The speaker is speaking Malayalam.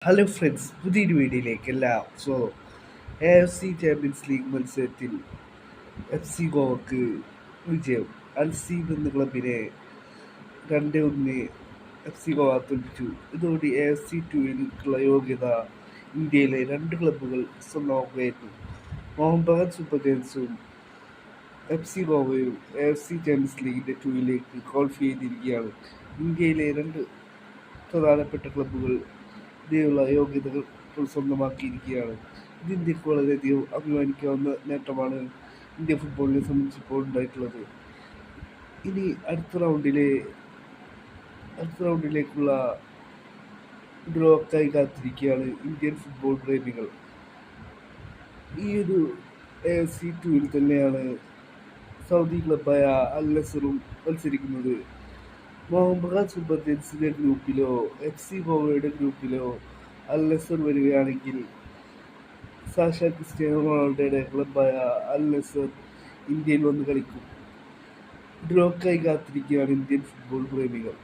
ഹലോ ഫ്രണ്ട്സ്, പുതിയൊരു വീഡിയോയിലേക്ക് എല്ലാം സ്വാഗതം. AFC ചാമ്പ്യൻസ് ലീഗ് മത്സരത്തിൽ FC ഗോവക്ക് വിജയം. അൽസീം എന്ന ക്ലബിനെ 2-1 FC ഗോവ തോൽപ്പിച്ചു. ഇതോടെ AFC 2-ലേക്കുള്ള യോഗ്യത ഇന്ത്യയിലെ രണ്ട് ക്ലബ്ബുകൾ സ്വന്തമാക്കുകയായിരുന്നു. മോഹൻ ബഗാൻ സൂപ്പർ ജയൻസും FC ഗോവയും AFC ചാമ്പ്യൻസ് ലീഗിൻ്റെ 2-ലേക്ക് ക്വാളിഫൈ ചെയ്തിരിക്കുകയാണ്. ഇന്ത്യയിലെ രണ്ട് പ്രധാനപ്പെട്ട ക്ലബ്ബുകൾ ഇതിനുള്ള യോഗ്യതകൾ സ്വന്തമാക്കിയിരിക്കുകയാണ്. ഇത് ഇന്ത്യക്ക് വളരെയധികം അഭിമാനിക്കാവുന്ന നേട്ടമാണ് ഇന്ത്യ ഫുട്ബോളിനെ സംബന്ധിച്ച് ഇപ്പോൾ ഉണ്ടായിട്ടുള്ളത്. ഇനി അടുത്ത റൗണ്ടിലേക്കുള്ള ഡ്രോക്കായി കാത്തിരിക്കുകയാണ് ഇന്ത്യൻ ഫുട്ബോൾ പ്രേമികൾ. ഈ ഒരു AFC 2-ൽ തന്നെയാണ് സൗദി ക്ലബായ അൽ നസറും മത്സരിക്കുന്നത്. മോഹൻ ബഗാൻ സൂപ്പർ ജയൻസിൻ്റെ ഗ്രൂപ്പിലോ FC ഗോവയുടെ ഗ്രൂപ്പിലോ അൽ നസർ വരികയാണെങ്കിൽ സാക്ഷാൽ ക്രിസ്ത്യാനോ റൊണാൾഡോയുടെ ക്ലബായ അൽ നസർ ഇന്ത്യയിൽ വന്ന് കളിക്കും. ഡ്രോക്കായി കാത്തിരിക്കുകയാണ് ഇന്ത്യൻ ഫുട്ബോൾ പ്രേമികൾ.